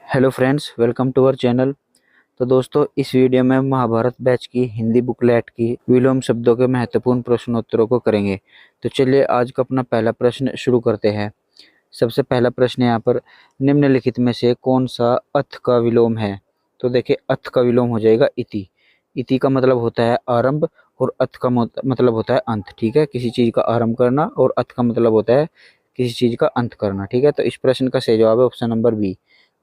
Hello friends, welcome to our channel. तो दोस्तों, इस वीडियो में महाभारत बैच की हिंदी बुकलेट की विलोम शब्दों के महत्वपूर्ण प्रश्नोत्तरों को करेंगे। तो चलिए आज का अपना पहला प्रश्न शुरू करते हैं। सबसे पहला प्रश्न यहाँ पर, निम्नलिखित में से कौन सा अथ का विलोम है? तो देखिए, अथ का विलोम हो जाएगा इति। इति का मतलब होता है आरंभ और अथ का मतलब होता है अंत। ठीक है, किसी चीज का आरंभ करना, और अथ का मतलब होता है किसी चीज का अंत करना। ठीक है, तो इस प्रश्न का सही जवाब है ऑप्शन नंबर बी।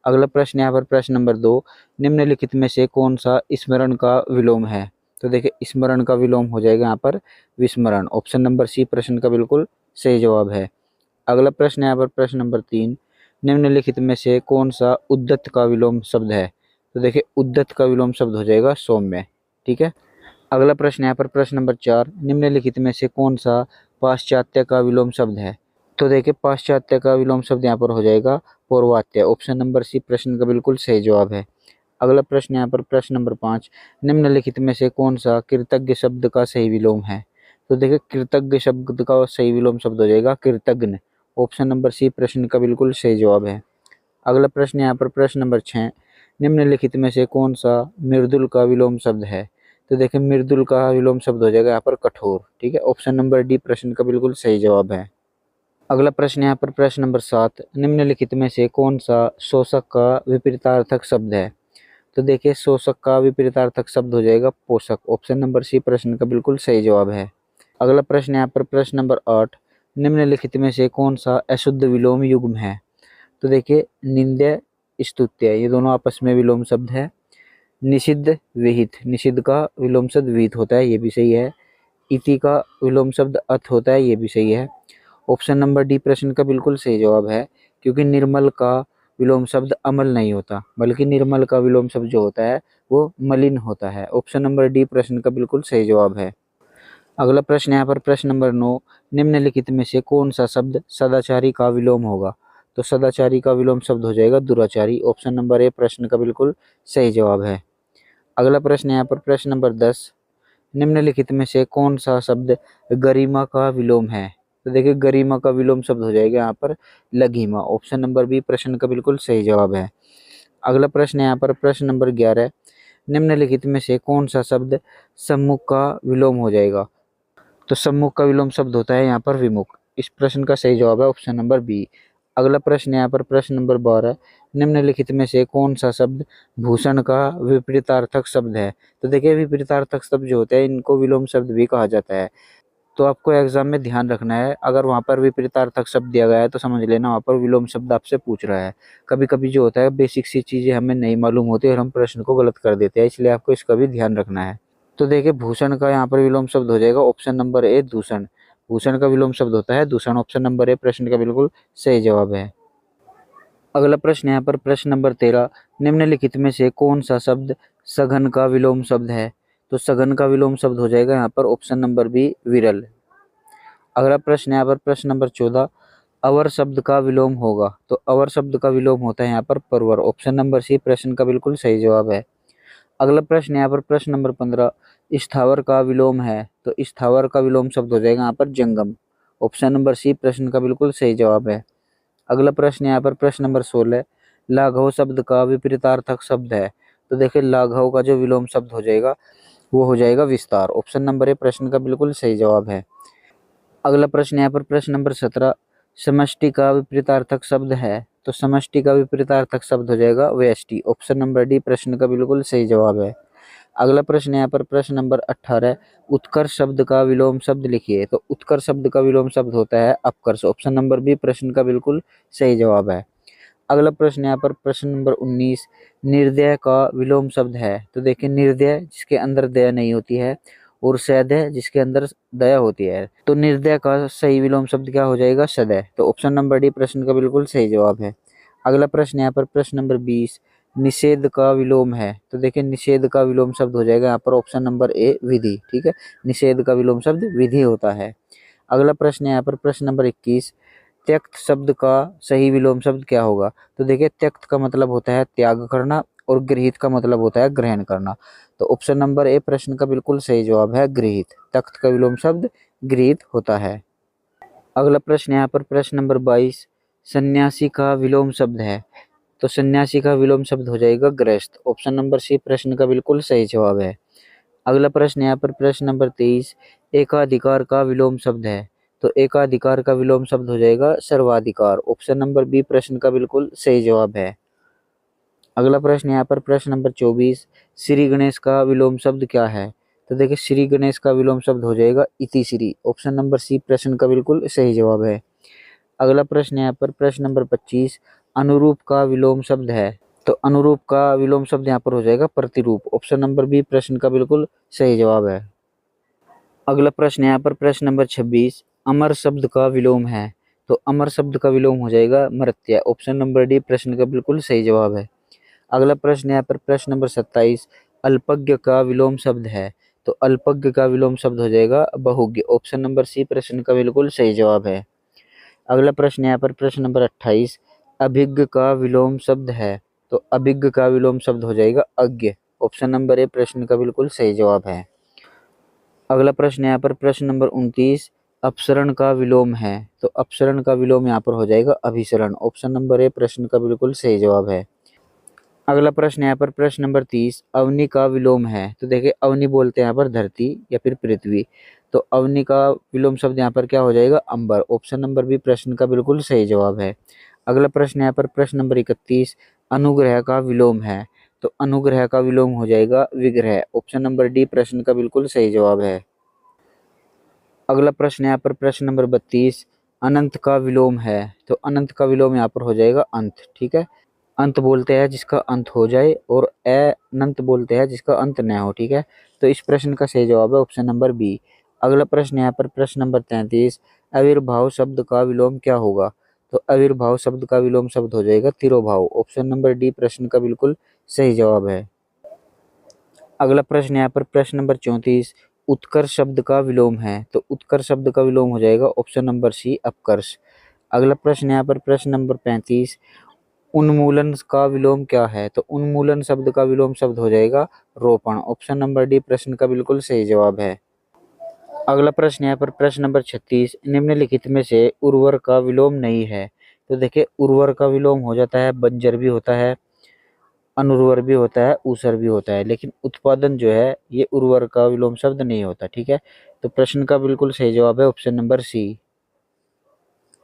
अगला प्रश्न यहाँ पर प्रश्न नंबर 2, निम्नलिखित में से कौन सा स्मरण का विलोम है? तो देखिए, स्मरण का विलोम हो जाएगा यहाँ पर विस्मरण। ऑप्शन नंबर सी प्रश्न का बिल्कुल सही जवाब है। अगला प्रश्न यहाँ पर प्रश्न नंबर 3, निम्नलिखित में से कौन सा उद्दत का विलोम शब्द है? तो देखिए, उद्दत का विलोम शब्द हो जाएगा सौम्य। ठीक है। अगला प्रश्न यहाँ पर प्रश्न नंबर 4, निम्नलिखित में से कौन सा पाश्चात्य का विलोम शब्द है? तो देखिए, पाश्चात्य का विलोम शब्द यहाँ पर हो जाएगा पौर्वात्य। ऑप्शन नंबर सी प्रश्न का बिल्कुल सही जवाब है। अगला प्रश्न यहाँ पर प्रश्न नंबर 5, निम्नलिखित में से कौन सा कृतज्ञ शब्द का सही विलोम है? तो देखिए, कृतज्ञ शब्द का सही विलोम शब्द हो जाएगा कृतज्ञ। ऑप्शन नंबर सी प्रश्न का बिल्कुल सही जवाब है। अगला प्रश्न यहाँ पर प्रश्न नंबर 6, निम्नलिखित में से कौन सा मृदुल का विलोम शब्द है? तो देखिए, मृदुल का विलोम शब्द हो जाएगा यहाँ पर कठोर। ठीक है, ऑप्शन नंबर डी प्रश्न का बिल्कुल सही जवाब है। अगला प्रश्न यहाँ पर प्रश्न नंबर 7, निम्नलिखित में से कौन सा शोषक का विपरीतार्थक शब्द है? तो देखिए, शोषक का विपरीतार्थक शब्द हो जाएगा पोषक। ऑप्शन नंबर सी प्रश्न का बिल्कुल सही जवाब है। अगला प्रश्न यहाँ पर प्रश्न नंबर 8, निम्नलिखित में से कौन सा अशुद्ध विलोम युग्म है? तो देखिए, निंद्य स्तुत्य ये दोनों आपस में विलोम शब्द है। निषिद्ध विहित, निषिद्ध का विलोम शब्द विहित होता है, ये भी सही है। इति का विलोम शब्द अथ होता है, ये भी सही है। ऑप्शन नंबर डी प्रश्न का बिल्कुल सही जवाब है, क्योंकि निर्मल का विलोम शब्द अमल नहीं होता, बल्कि निर्मल का विलोम शब्द जो होता है वो मलिन होता है। ऑप्शन नंबर डी प्रश्न का बिल्कुल सही जवाब है। अगला प्रश्न यहाँ पर प्रश्न नंबर 9, निम्नलिखित में से कौन सा शब्द सदाचारी का विलोम होगा? तो सदाचारी का विलोम शब्द हो जाएगा दुराचारी। ऑप्शन नंबर ए प्रश्न का बिल्कुल सही जवाब है। अगला प्रश्न यहाँ पर प्रश्न नंबर 10, निम्नलिखित में से कौन सा शब्द गरिमा का विलोम है? तो देखिए, गरिमा का विलोम शब्द हो जाएगा यहाँ पर लघिमा। ऑप्शन नंबर बी प्रश्न का बिल्कुल सही जवाब है। अगला प्रश्न यहाँ पर प्रश्न नंबर 11, निम्नलिखित में से कौन सा शब्द सम्मुख का विलोम हो जाएगा? तो सम्मुख का विलोम शब्द होता है यहाँ पर विमुख। इस प्रश्न का सही जवाब है ऑप्शन नंबर बी। अगला प्रश्न यहाँ पर प्रश्न नंबर 12, निम्नलिखित में से कौन सा शब्द भूषण का विपरीतार्थक शब्द है? तो देखिए, विपरीतार्थक शब्द जो होते हैं इनको विलोम शब्द भी कहा जाता है। तो आपको एग्जाम में ध्यान रखना है, अगर वहाँ पर विपरीतार्थक शब्द दिया गया है तो समझ लेना वहाँ पर विलोम शब्द आपसे पूछ रहा है। कभी कभी जो होता है बेसिक सी चीज़ें हमें नहीं मालूम होती और हम प्रश्न को गलत कर देते हैं, इसलिए आपको इसका भी ध्यान रखना है। तो देखिए, भूषण का यहाँ पर विलोम शब्द हो जाएगा ऑप्शन नंबर ए दूषण। भूषण का विलोम शब्द होता है दूषण। ऑप्शन नंबर ए प्रश्न का बिल्कुल सही जवाब है। अगला प्रश्न यहाँ पर प्रश्न नंबर 13, निम्नलिखित में से कौन सा शब्द सघन का विलोम शब्द है? तो सघन का विलोम शब्द हो जाएगा यहाँ पर ऑप्शन नंबर बी विरल। अगला प्रश्न यहाँ पर प्रश्न नंबर 14, अवर शब्द का विलोम होगा? तो अवर शब्द का विलोम होता है यहाँ पर परवर। ऑप्शन नंबर सी प्रश्न का बिल्कुल सही जवाब है। अगला प्रश्न यहाँ पर प्रश्न नंबर 15, स्थावर का विलोम है? तो स्थावर का विलोम शब्द हो जाएगा यहाँ पर जंगम। ऑप्शन नंबर सी प्रश्न का बिल्कुल सही जवाब है। अगला प्रश्न यहाँ पर प्रश्न नंबर 16, लाघव शब्द का विपरीतार्थक शब्द है? तो देखिए, लाघव का जो विलोम शब्द हो जाएगा वो हो जाएगा विस्तार। ऑप्शन नंबर ए प्रश्न का बिल्कुल सही जवाब है। अगला प्रश्न यहाँ पर प्रश्न नंबर 17, समष्टि का विपरीतार्थक शब्द है? तो समष्टि का विपरीतार्थक शब्द हो जाएगा व्यष्टि। ऑप्शन नंबर डी प्रश्न का बिल्कुल सही जवाब है। अगला प्रश्न यहाँ पर प्रश्न नंबर 18, उत्कर्ष शब्द का विलोम शब्द लिखिए। तो उत्कर्ष शब्द का विलोम शब्द होता है अपकर्ष। ऑप्शन नंबर बी प्रश्न का बिल्कुल सही जवाब है। अगला प्रश्न यहाँ पर प्रश्न नंबर 19, निर्दय का विलोम शब्द है? तो देखिए, निर्दय जिसके अंदर दया नहीं होती है, और सदैव जिसके अंदर दया होती है। तो निर्दय का सही विलोम शब्द क्या हो जाएगा? सदैव। तो ऑप्शन नंबर डी प्रश्न का बिल्कुल सही जवाब है। अगला प्रश्न यहाँ पर प्रश्न नंबर 20, निषेध का विलोम है? तो देखिए, निषेध का विलोम शब्द हो जाएगा यहाँ पर ऑप्शन नंबर ए विधि। ठीक है, निषेध का विलोम शब्द विधि होता है। अगला प्रश्न यहाँ पर प्रश्न नंबर 21, त्यक्त शब्द का सही विलोम शब्द क्या होगा? तो देखिए, त्यक्त का मतलब होता है त्याग करना, और गृहीत का मतलब होता है ग्रहण करना। तो ऑप्शन नंबर ए प्रश्न का बिल्कुल सही जवाब है गृहीत। तख्त का विलोम शब्द गृहीत होता है। अगला प्रश्न यहाँ पर प्रश्न नंबर 22, सन्यासी का विलोम शब्द है? तो सन्यासी का विलोम शब्द हो जाएगा गृहस्थ। ऑप्शन नंबर सी प्रश्न का बिल्कुल सही जवाब है। अगला प्रश्न यहाँ पर प्रश्न नंबर 23, एकाधिकार का विलोम शब्द है। तो एकाधिकार का विलोम शब्द हो जाएगा सर्वाधिकार। ऑप्शन नंबर बी प्रश्न का बिल्कुल सही जवाब है। अगला प्रश्न यहाँ पर प्रश्न नंबर 24, श्री गणेश का विलोम शब्द क्या है। तो देखिए श्री गणेश का विलोम शब्द हो जाएगा इति श्री। ऑप्शन नंबर सी प्रश्न का बिल्कुल सही जवाब है। अगला प्रश्न यहाँ पर प्रश्न नंबर 25, अनुरूप का विलोम शब्द है। तो अनुरूप का विलोम शब्द यहाँ पर हो जाएगा प्रतिरूप। ऑप्शन नंबर बी प्रश्न का बिल्कुल सही जवाब है। अगला प्रश्न यहाँ पर प्रश्न नंबर 26, अमर शब्द का विलोम है। तो अमर शब्द का विलोम हो जाएगा मर्त्य। ऑप्शन नंबर डी प्रश्न का बिल्कुल सही जवाब है। अगला प्रश्न यहाँ पर प्रश्न नंबर 27, अल्पज्ञ का विलोम शब्द है। तो अल्पज्ञ का विलोम शब्द हो जाएगा बहुज्ञ। ऑप्शन नंबर सी प्रश्न का बिल्कुल सही जवाब है। अगला प्रश्न यहाँ पर प्रश्न नंबर 28, अभिज्ञ का विलोम शब्द है। तो अभिज्ञ का विलोम शब्द हो जाएगा अज्ञ। ऑप्शन नंबर ए प्रश्न का बिल्कुल सही जवाब है। अगला प्रश्न यहाँ पर प्रश्न नंबर 29, अपसरण का विलोम है। तो अपसरण का विलोम यहाँ पर हो जाएगा अभिसरण। ऑप्शन नंबर ए प्रश्न का बिल्कुल सही जवाब है। अगला प्रश्न यहाँ पर प्रश्न नंबर 30, अवनि का विलोम है। तो देखिए अवनि बोलते हैं यहाँ पर धरती या फिर पृथ्वी। तो अवनि का विलोम शब्द यहाँ पर क्या हो जाएगा अंबर। ऑप्शन नंबर बी प्रश्न का बिल्कुल सही जवाब है। अगला प्रश्न यहाँ पर प्रश्न नंबर 31, अनुग्रह का विलोम है। तो अनुग्रह का विलोम हो जाएगा विग्रह। ऑप्शन नंबर डी प्रश्न का बिल्कुल सही जवाब है। अगला प्रश्न यहाँ पर प्रश्न नंबर 32, अनंत का विलोम है। तो अनंत का विलोम यहाँ पर हो जाएगा अंत। ठीक है, अंत बोलते हैं जिसका अंत हो जाए और अनंत बोलते हैं जिसका अंत न हो। ठीक है, तो इस प्रश्न का सही जवाब है ऑप्शन नंबर बी। अगला प्रश्न यहाँ पर प्रश्न नंबर 33, आविर्भाव शब्द का विलोम क्या होगा। तो आविर्भाव शब्द का विलोम शब्द हो जाएगा तिरोभाव। ऑप्शन नंबर डी प्रश्न का बिल्कुल सही जवाब है। अगला प्रश्न यहाँ पर प्रश्न नंबर 34, उत्कर्ष शब्द का विलोम है। तो उत्कर्ष शब्द का विलोम हो जाएगा ऑप्शन नंबर सी अपकर्ष। अगला प्रश्न यहाँ पर प्रश्न नंबर 35, उन्मूलन का विलोम क्या है। तो उन्मूलन शब्द का विलोम शब्द हो जाएगा रोपण। ऑप्शन नंबर डी प्रश्न का बिल्कुल सही जवाब है। अगला प्रश्न यहाँ पर प्रश्न नंबर 36, निम्नलिखित में से उर्वर का विलोम नहीं है। तो देखिए उर्वर का विलोम हो जाता है बंजर भी होता है, अनुर्वर भी होता है, ऊसर भी होता है, लेकिन उत्पादन जो है ये उर्वर का विलोम शब्द नहीं होता। ठीक है, तो प्रश्न का बिल्कुल सही जवाब है ऑप्शन नंबर सी।